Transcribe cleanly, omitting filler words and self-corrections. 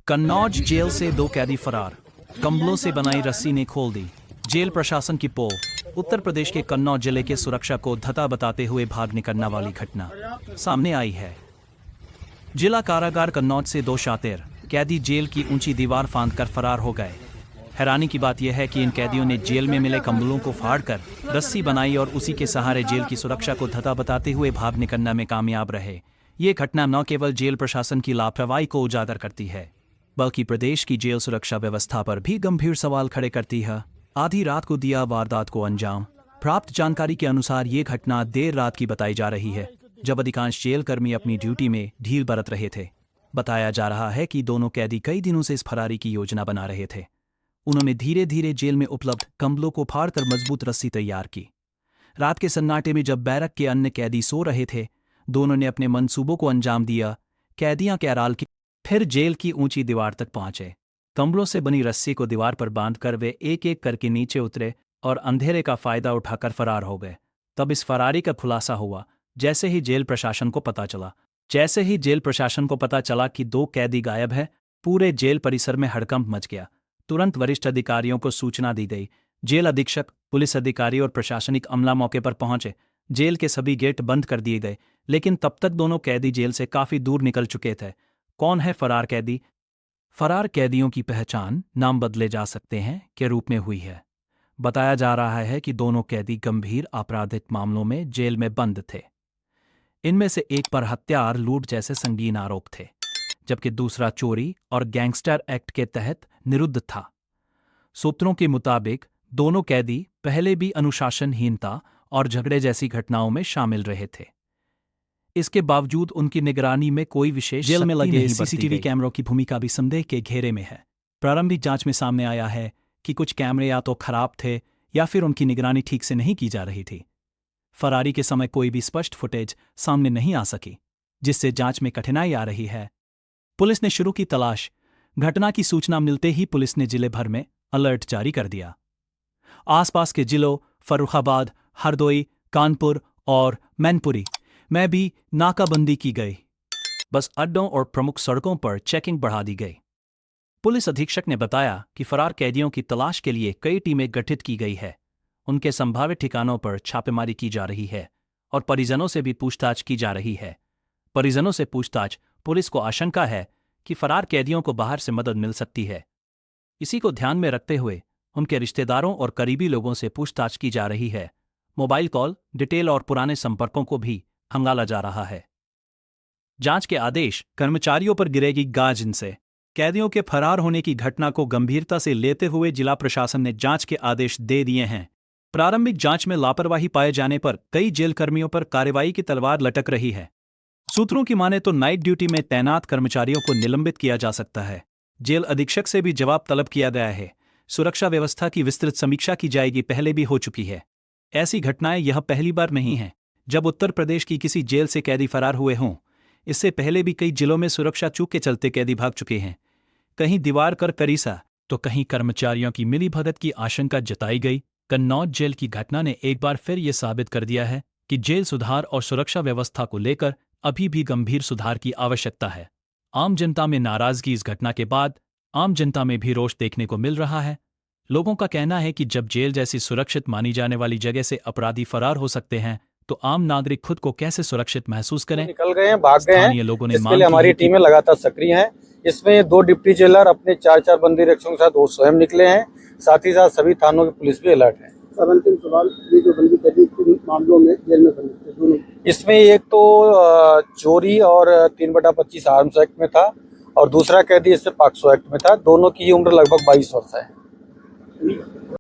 Kannauj jail से 2 कैदी फरार, कंबलों से बनाई रस्सी ने खोल दी जेल प्रशासन की पोल। उत्तर प्रदेश के कन्नौज जिले के सुरक्षा को धता बताते हुए भाग निकलने वाली घटना सामने आई है। जिला कारागार कन्नौज से 2 शातिर कैदी जेल की ऊंची दीवार फांदकर फरार हो गए। हैरानी की बात यह है कि इन कैदियों ने जेल में मिले कंबलों को फाड़कर रस्सी बनाई और उसी के सहारे जेल की सुरक्षा को धता बताते हुए भाग निकलने में कामयाब रहे। ये घटना न केवल जेल प्रशासन की लापरवाही को उजागर करती है, बल्कि प्रदेश की जेल सुरक्षा व्यवस्था पर भी गंभीर सवाल खड़े करती है। आधी रात को दिया वारदात को अंजाम। प्राप्त जानकारी के अनुसार ये घटना देर रात की बताई जा रही है, जब अधिकांश जेल कर्मी अपनी ड्यूटी में ढील बरत रहे थे। बताया जा रहा है कि दोनों कैदी कई दिनों से इस फरारी की योजना बना रहे थे। उन्होंने धीरे धीरे जेल में उपलब्ध कंबलों को फाड़कर मजबूत रस्सी तैयार की। रात के सन्नाटे में जब बैरक के अन्य कैदी सो रहे थे, दोनों ने अपने मंसूबों को अंजाम दिया। कैदियां कैराल की फिर जेल की ऊंची दीवार तक पहुंचे। कंबलों से बनी रस्सी को दीवार पर बांधकर वे एक एक करके नीचे उतरे और अंधेरे का फायदा उठाकर फरार हो गए। तब इस फरारी का खुलासा हुआ जैसे ही जेल प्रशासन को पता चला कि 2 कैदी गायब है, पूरे जेल परिसर में हड़कंप मच गया। तुरंत वरिष्ठ अधिकारियों को सूचना दी गई। जेल अधीक्षक, पुलिस अधिकारी और प्रशासनिक अमला मौके पर पहुंचे। जेल के सभी गेट बंद कर दिए गए, लेकिन तब तक दोनों कैदी जेल से काफी दूर निकल चुके थे। कौन है फरार कैदी? फरार कैदियों की पहचान नाम बदले जा सकते हैं के रूप में हुई है। बताया जा रहा है कि दोनों कैदी गंभीर आपराधिक मामलों में जेल में बंद थे। इनमें से एक पर हत्या और लूट जैसे संगीन आरोप थे, जबकि दूसरा चोरी और गैंगस्टर एक्ट के तहत निरुद्ध था। सूत्रों के मुताबिक दोनों कैदी पहले भी अनुशासनहीनता और झगड़े जैसी घटनाओं में शामिल रहे थे। इसके बावजूद उनकी निगरानी में कोई विशेष जेल में लगे सीसीटीवी कैमरों की भूमिका भी संदेह के घेरे में है। प्रारंभिक जांच में सामने आया है कि कुछ कैमरे या तो खराब थे या फिर उनकी निगरानी ठीक से नहीं की जा रही थी। फरारी के समय कोई भी स्पष्ट फुटेज सामने नहीं आ सकी, जिससे जांच में कठिनाई आ रही है। पुलिस ने शुरू की तलाश। घटना की सूचना मिलते ही पुलिस ने जिले भर में अलर्ट जारी कर दिया। आसपास के जिलों फर्रुखाबाद, हरदोई, कानपुर और मैनपुरी में भी नाकाबंदी की गई। बस अड्डों और प्रमुख सड़कों पर चेकिंग बढ़ा दी गई। पुलिस अधीक्षक ने बताया कि फरार कैदियों की तलाश के लिए कई टीमें गठित की गई है। उनके संभावित ठिकानों पर छापेमारी की जा रही है और परिजनों से भी पूछताछ की जा रही है। परिजनों से पूछताछ, पुलिस को आशंका है कि फरार कैदियों को बाहर से मदद मिल सकती है। इसी को ध्यान में रखते हुए उनके रिश्तेदारों और करीबी लोगों से पूछताछ की जा रही है। मोबाइल कॉल डिटेल और पुराने संपर्कों को भी खंगाला जा रहा है। जांच के आदेश कर्मचारियों पर गिरेगी गाज। इनसे कैदियों के फरार होने की घटना को गंभीरता से लेते हुए जिला प्रशासन ने जांच के आदेश दे दिए हैं। प्रारंभिक जांच में लापरवाही पाए जाने पर कई जेल कर्मियों पर कार्रवाई की तलवार लटक रही है। सूत्रों की माने तो नाइट ड्यूटी में तैनात कर्मचारियों को निलंबित किया जा सकता है। जेल अधीक्षक से भी जवाब तलब किया गया है। सुरक्षा व्यवस्था की विस्तृत समीक्षा की जाएगी, पहले भी हो चुकी है। ऐसी घटनाएं यह पहली बार नहीं है जब उत्तर प्रदेश की किसी जेल से कैदी फरार हुए हों। इससे पहले भी कई जिलों में सुरक्षा चूक के चलते कैदी भाग चुके हैं। कहीं दीवार कर करीसा तो कहीं कर्मचारियों की मिलीभगत की आशंका जताई गई। कन्नौज जेल की घटना ने एक बार फिर ये साबित कर दिया है कि जेल सुधार और सुरक्षा व्यवस्था को लेकर अभी भी गंभीर सुधार की आवश्यकता है। आम जनता में नाराजगी। इस घटना के बाद आम जनता में भी रोष देखने को मिल रहा है। लोगों का कहना है कि जब जेल जैसी सुरक्षित मानी जाने वाली जगह से अपराधी फरार हो सकते हैं, तो आम नागरिक खुद को कैसे सुरक्षित महसूस करें। निकल गए हैं, भाग गए हैं। लोगों ने इसके लिए हमारी टीमें लगातार सक्रिय हैं। इसमें 2 डिप्टी जेलर अपने 4-4 बंदी रक्षकों के साथ वो स्वयं निकले हैं। साथ ही साथ सभी थानों की पुलिस भी अलर्ट है। सर, अंतिम सवाल, ये जो बंदी कैदी किन मामलों में जेल में बंद थे दोनों? इसमें एक तो चोरी और 3/25 आर्म्स एक्ट में था और दूसरा कैदी इससे पॉक्सो एक्ट में था। दोनों की उम्र लगभग 22 वर्ष है।